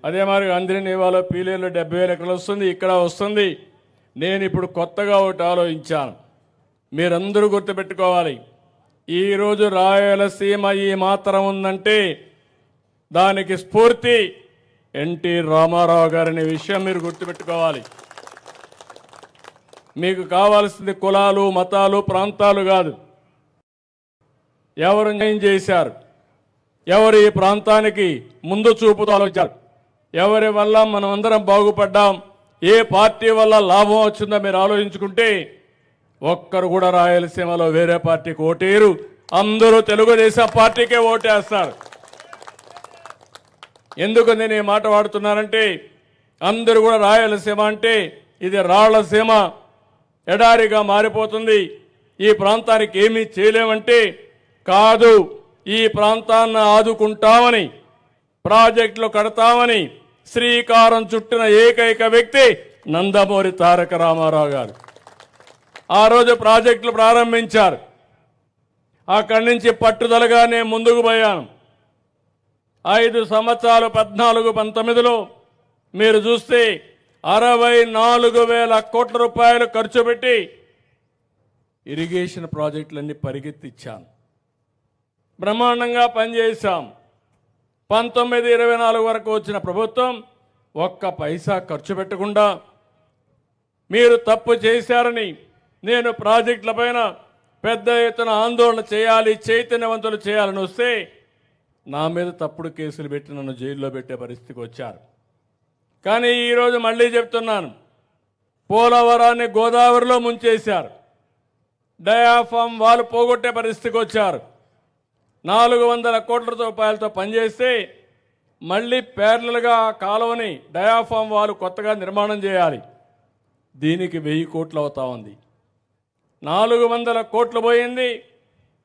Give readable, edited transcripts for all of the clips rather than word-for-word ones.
అదే మరి అంద్రినివాలో పీలేరులో 70,000 ఎకరాలు వస్తుంది, ఇక్కడ వస్తుంది. నేను ఇప్పుడు కొత్తగా ఒకటి ఆలోచించాను, మీరందరూ గుర్తుపెట్టుకోవాలి. ఈరోజు రాయలసీమ ఈ మాత్రం ఉందంటే దానికి స్ఫూర్తి ఎన్టీ రామారావు గారనే విషయం మీరు గుర్తుపెట్టుకోవాలి. మీకు కావాల్సింది కులాలు, మతాలు, ప్రాంతాలు కాదు. ఎవరు న్యాయం చేశారు, ఎవరు ఈ ప్రాంతానికి ముందు చూపుతూ ఆలోచించారు, ఎవరి వల్ల మనం అందరం బాగుపడ్డాం, ఏ పార్టీ వల్ల లాభం వచ్చిందో మీరు ఆలోచించుకుంటే ఒక్కరు కూడా రాయలసీమలో వేరే పార్టీకి ఓటేరు. అందరూ తెలుగుదేశం పార్టీకే ఓటేస్తారు. ఎందుకు నేను ఈ మాట వాడుతున్నానంటే అందరూ కూడా రాయలసీమ అంటే ఇది రాళ్లసీమ, ఎడారిగా మారిపోతుంది, ఈ ప్రాంతానికి ఏమీ చేయలేమంటే కాదు, ఈ ప్రాంతాన్ని ఆదుకుంటామని, ప్రాజెక్టులు కడతామని శ్రీకారం చుట్టిన ఏకైక వ్యక్తి నందమూరి తారక రామారావు గారు. ఆ రోజు ప్రాజెక్టులు ప్రారంభించారు. అక్కడి నుంచి పట్టుదలగా నేను ముందుకు పోయాను. 5 సంవత్సరాలు 14-19లో మీరు చూస్తే 64,000 కోట్ల రూపాయలు ఖర్చు పెట్టి ఇరిగేషన్ ప్రాజెక్టులన్నీ పరిగెత్తిచ్చాను. బ్రహ్మాండంగా పనిచేశాం. 19-24 వరకు వచ్చిన ప్రభుత్వం ఒక్క పైసా ఖర్చు పెట్టకుండా మీరు తప్పు చేశారని నేను ప్రాజెక్టులపైన పెద్ద ఎత్తున ఆందోళన చేయాలి, చైతన్యవంతులు చేయాలని వస్తే నా మీద తప్పుడు కేసులు పెట్టి నన్ను జైల్లో పెట్టే పరిస్థితికి వచ్చారు. కానీ ఈరోజు మళ్ళీ చెప్తున్నాను, పోలవరాన్ని గోదావరిలో ముంచేశారు, డయాఫామ్ వాళ్ళు పోగొట్టే పరిస్థితికి వచ్చారు. 400 కోట్ల రూపాయలతో పనిచేస్తే మళ్ళీ ప్యారలల్గా కాలువని డయాఫామ్ వాళ్ళు కొత్తగా నిర్మాణం చేయాలి. దీనికి 1000 కోట్లు అవుతా ఉంది. 400 కోట్లు పోయింది,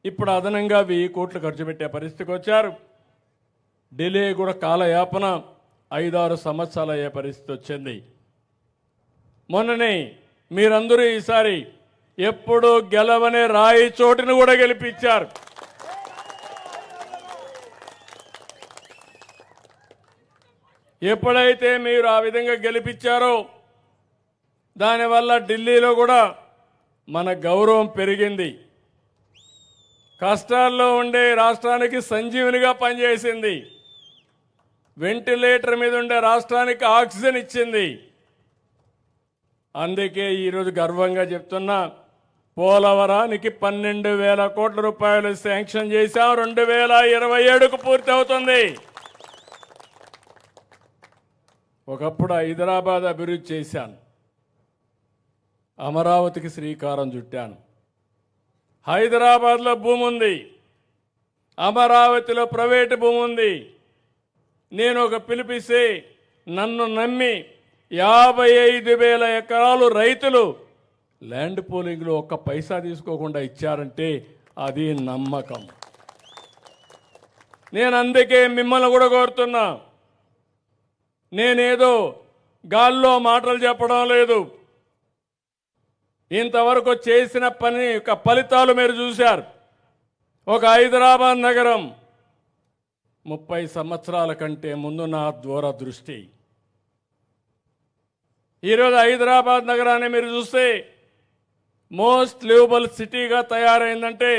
ఇప్పుడు అదనంగా 1000 కోట్లు ఖర్చు పెట్టే పరిస్థితికి వచ్చారు. డిలే కూడా కాలయాపన 5-6 సంవత్సరాలు అయ్యే పరిస్థితి వచ్చింది. మొన్ననే మీరందరూ ఈసారి ఎప్పుడూ గెలవనే రాయి చోటును కూడా గెలిపించారు. ఎప్పుడైతే మీరు ఆ విధంగా గెలిపించారో దానివల్ల ఢిల్లీలో కూడా మన గౌరవం పెరిగింది. కష్టాల్లో ఉండే రాష్ట్రానికి సంజీవునిగా పనిచేసింది. వెంటిలేటర్ మీద ఉండే రాష్ట్రానికి ఆక్సిజన్ ఇచ్చింది. అందుకే ఈరోజు గర్వంగా చెప్తున్నా, పోలవరానికి 12,000 కోట్ల రూపాయలు శాంక్షన్ చేశాం. 2027కు పూర్తి అవుతుంది. ఒకప్పుడు హైదరాబాద్ అభివృద్ధి చేశాను, అమరావతికి శ్రీకారం చుట్టాను. హైదరాబాద్లో భూమి ఉంది, అమరావతిలో ప్రైవేటు భూమి ఉంది. నేను ఒక పిలిపిస్తే నన్ను నమ్మి 55,000 ఎకరాలు రైతులు ల్యాండ్ పూలింగ్లో ఒక్క పైసా తీసుకోకుండా ఇచ్చారంటే అది నమ్మకం. నేను అందుకే మిమ్మల్ని కూడా కోరుతున్నా, నేనేదో గాల్లో మాటలు చెప్పడం లేదు. ఇంతవరకు చేసిన పని యొక్క ఫలితాలు మీరు చూశారు. ఒక హైదరాబాద్ నగరం 30 సంవత్సరాల కంటే ముందు నా దూరదృష్టి. ఈరోజు హైదరాబాద్ నగరాన్ని మీరు చూస్తే మోస్ట్ లివబుల్ సిటీగా తయారైందంటే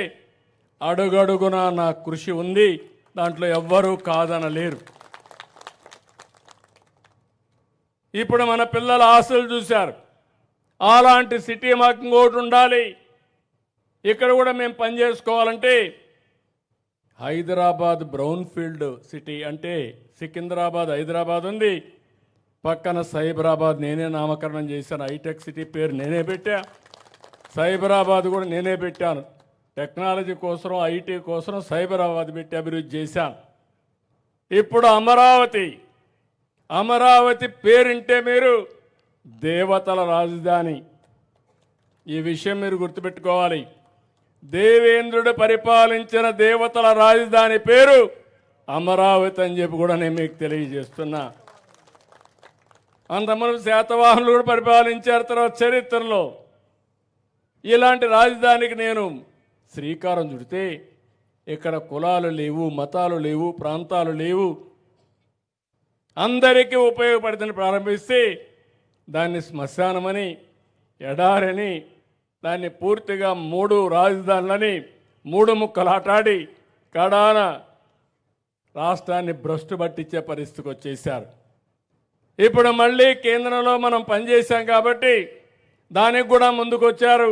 అడుగడుగున నా కృషి ఉంది, దాంట్లో ఎవ్వరూ కాదనలేరు. ఇప్పుడు మన పిల్లల ఆశలు చూశారు, అలాంటి సిటీ మాకు ఇంకోటి ఉండాలి. ఇక్కడ కూడా మేము పనిచేసుకోవాలంటే హైదరాబాద్ బ్రౌన్ ఫీల్డ్ సిటీ అంటే సికింద్రాబాద్ హైదరాబాద్ ఉంది, పక్కన సైబరాబాద్ నేనే నామకరణం చేశాను. హైటెక్ సిటీ పేరు నేనే పెట్టా, సైబరాబాద్ కూడా నేనే పెట్టాను. టెక్నాలజీ కోసం, ఐటీ కోసం సైబరాబాద్ పెట్టి అభివృద్ధి చేశాను. ఇప్పుడు అమరావతి, అమరావతి పేరింటే మీరు దేవతల రాజధాని. ఈ విషయం మీరు గుర్తుపెట్టుకోవాలి. దేవేంద్రుడు పరిపాలించిన దేవతల రాజధాని పేరు అమరావతి అని చెప్పి కూడా నేను మీకు తెలియజేస్తున్నా. అంతమంది శాతవాహనులు కూడా పరిపాలించారు. తర్వాత చరిత్రలో ఇలాంటి రాజధానికి నేను శ్రీకారం చుడితే ఇక్కడ కులాలు లేవు, మతాలు లేవు, ప్రాంతాలు లేవు. అందరికీ ఉపయోగపడుతుంది ప్రారంభిస్తే దాన్ని శ్మశానమని, ఎడారని, దాన్ని పూర్తిగా 3 రాజధానులని 3 ముక్కలాటాడి కడాన రాష్ట్రాన్ని భ్రష్టు పట్టించే పరిస్థితికి వచ్చేశారు. ఇప్పుడు మళ్ళీ కేంద్రంలో మనం పనిచేశాం కాబట్టి దానికి కూడా ముందుకొచ్చారు.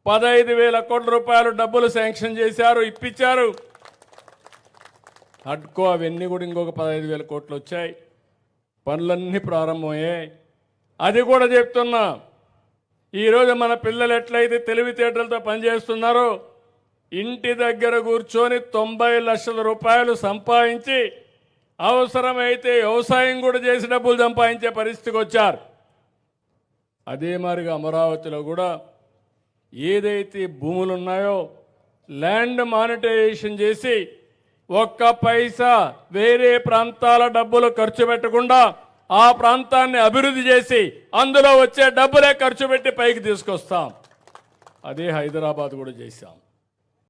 15,000 కోట్ల రూపాయలు డబ్బులు శాంక్షన్ చేశారు, ఇప్పించారు. హడ్కో అవన్నీ కూడా ఇంకొక 15,000 కోట్లు వచ్చాయి. పనులన్నీ ప్రారంభమయ్యాయి. అది కూడా చెప్తున్నా, ఈరోజు మన పిల్లలు ఎట్లయితే తెలివితేటలతో పనిచేస్తున్నారో ఇంటి దగ్గర కూర్చొని 90 లక్షల రూపాయలు సంపాదించి అవసరమైతే వ్యవసాయం కూడా చేసి డబ్బులు సంపాదించే పరిస్థితికి వచ్చారు. అదే మాదిరిగా అమరావతిలో కూడా ఏదైతే భూములు ఉన్నాయో ల్యాండ్ మానిటైజేషన్ చేసి ఒక్క పైసా వేరే ప్రాంతాల డబ్బులు ఖర్చు పెట్టకుండా ఆ ప్రాంతాన్ని అభివృద్ధి చేసి అందులో వచ్చే డబ్బులే ఖర్చు పెట్టి పైకి తీసుకొస్తాం. అదే హైదరాబాద్ కూడా చేశాం.